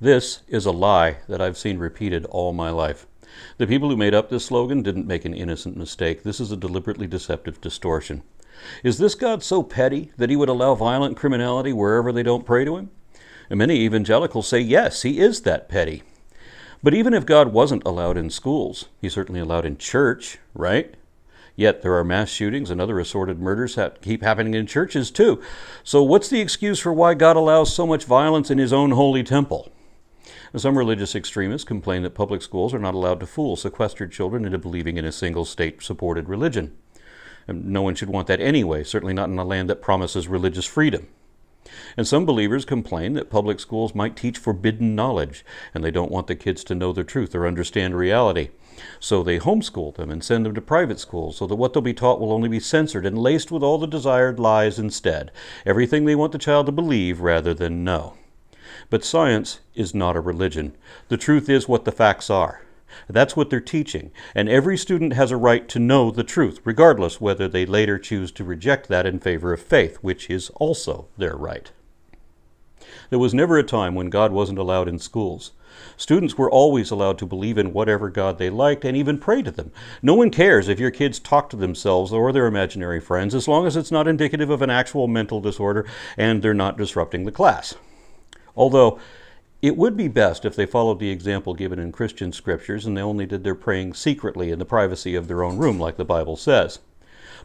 This is a lie that I've seen repeated all my life. The people who made up this slogan didn't make an innocent mistake. This is a deliberately deceptive distortion. Is this God so petty that he would allow violent criminality wherever they don't pray to him? And many evangelicals say, yes, he is that petty. But even if God wasn't allowed in schools, he's certainly allowed in church, right? Yet there are mass shootings and other assorted murders that keep happening in churches too. So what's the excuse for why God allows so much violence in his own holy temple? Some religious extremists complain that public schools are not allowed to fool sequestered children into believing in a single state-supported religion. And no one should want that anyway, certainly not in a land that promises religious freedom. And some believers complain that public schools might teach forbidden knowledge, and they don't want the kids to know the truth or understand reality. So they homeschool them and send them to private schools so that what they'll be taught will only be censored and laced with all the desired lies instead. Everything they want the child to believe rather than know. But science is not a religion. The truth is what the facts are. That's what they're teaching, and every student has a right to know the truth, regardless whether they later choose to reject that in favor of faith, which is also their right. There was never a time when God wasn't allowed in schools. Students were always allowed to believe in whatever God they liked and even pray to them. No one cares if your kids talk to themselves or their imaginary friends, as long as it's not indicative of an actual mental disorder and they're not disrupting the class. Although, it would be best if they followed the example given in Christian scriptures and they only did their praying secretly in the privacy of their own room, like the Bible says.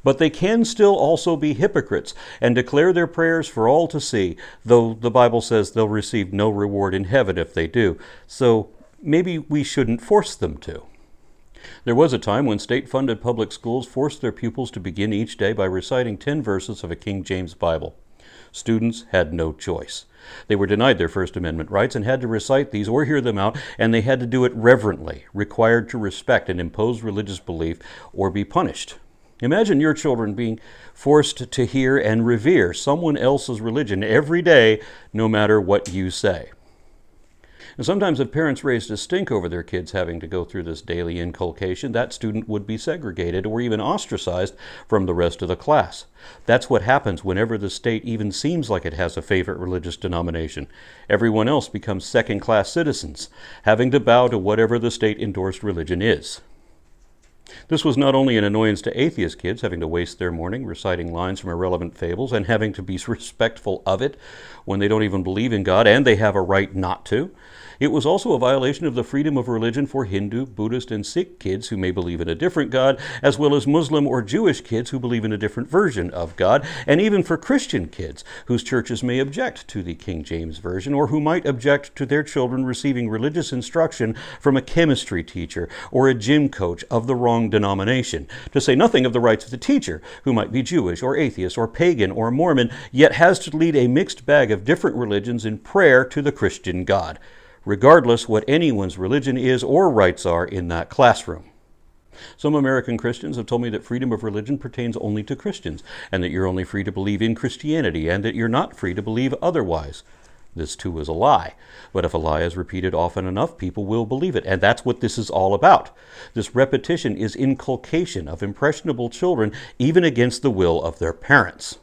But they can still also be hypocrites and declare their prayers for all to see, though the Bible says they'll receive no reward in heaven if they do. So maybe we shouldn't force them to. There was a time when state-funded public schools forced their pupils to begin each day by reciting 10 verses of a King James Bible. Students had no choice. They were denied their First Amendment rights and had to recite these or hear them out, and they had to do it reverently, required to respect and impose religious belief or be punished. Imagine your children being forced to hear and revere someone else's religion every day, no matter what you say. And sometimes if parents raised a stink over their kids having to go through this daily inculcation, that student would be segregated or even ostracized from the rest of the class. That's what happens whenever the state even seems like it has a favorite religious denomination. Everyone else becomes second-class citizens, having to bow to whatever the state-endorsed religion is. This was not only an annoyance to atheist kids having to waste their morning reciting lines from irrelevant fables and having to be respectful of it when they don't even believe in God and they have a right not to. It was also a violation of the freedom of religion for Hindu, Buddhist, and Sikh kids who may believe in a different God, as well as Muslim or Jewish kids who believe in a different version of God, and even for Christian kids whose churches may object to the King James Version or who might object to their children receiving religious instruction from a chemistry teacher or a gym coach of the wrong denomination, to say nothing of the rights of the teacher, who might be Jewish or atheist or pagan or Mormon, yet has to lead a mixed bag of different religions in prayer to the Christian God, regardless what anyone's religion is or rights are in that classroom. Some American Christians have told me that freedom of religion pertains only to Christians, and that you're only free to believe in Christianity, and that you're not free to believe otherwise. This too is a lie. But if a lie is repeated often enough, people will believe it, and that's what this is all about. This repetition is inculcation of impressionable children, even against the will of their parents.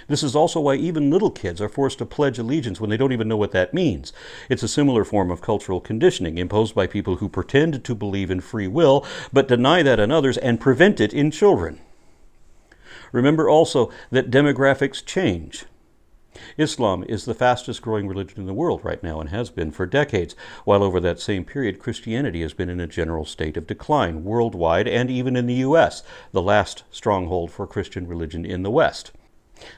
This is also why even little kids are forced to pledge allegiance when they don't even know what that means. It's a similar form of cultural conditioning imposed by people who pretend to believe in free will, but deny that in others and prevent it in children. Remember also that demographics change. Islam is the fastest growing religion in the world right now and has been for decades, while over that same period Christianity has been in a general state of decline worldwide and even in the U.S., the last stronghold for Christian religion in the West.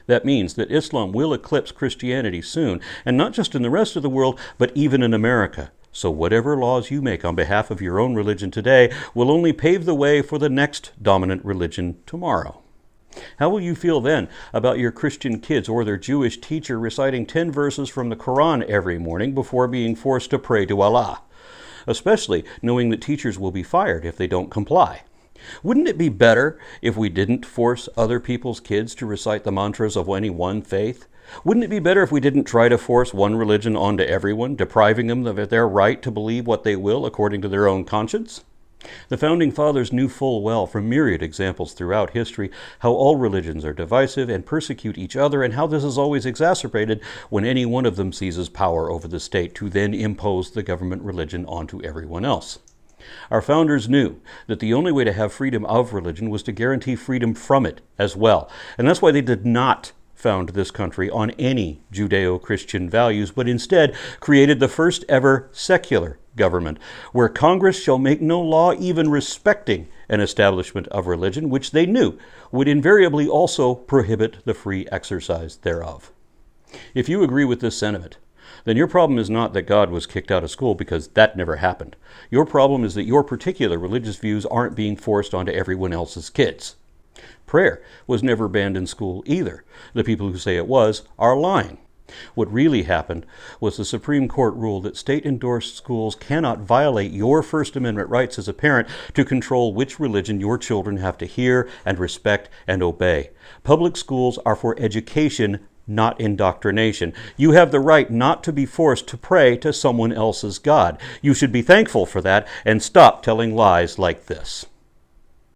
That means that Islam will eclipse Christianity soon, and not just in the rest of the world, but even in America. So whatever laws you make on behalf of your own religion today will only pave the way for the next dominant religion tomorrow. How will you feel then about your Christian kids or their Jewish teacher reciting 10 verses from the Quran every morning before being forced to pray to Allah? Especially knowing that teachers will be fired if they don't comply. Wouldn't it be better if we didn't force other people's kids to recite the mantras of any one faith? Wouldn't it be better if we didn't try to force one religion onto everyone, depriving them of their right to believe what they will according to their own conscience? The Founding Fathers knew full well, from myriad examples throughout history, how all religions are divisive and persecute each other, and how this is always exacerbated when any one of them seizes power over the state to then impose the government religion onto everyone else. Our founders knew that the only way to have freedom of religion was to guarantee freedom from it as well, and that's why they did not found this country on any Judeo-Christian values, but instead created the first ever secular government, where Congress shall make no law even respecting an establishment of religion, which they knew would invariably also prohibit the free exercise thereof. If you agree with this sentiment, then your problem is not that God was kicked out of school, because that never happened. Your problem is that your particular religious views aren't being forced onto everyone else's kids. Prayer was never banned in school either. The people who say it was are lying. What really happened was the Supreme Court ruled that state-endorsed schools cannot violate your First Amendment rights as a parent to control which religion your children have to hear and respect and obey. Public schools are for education, not indoctrination. You have the right not to be forced to pray to someone else's God. You should be thankful for that and stop telling lies like this.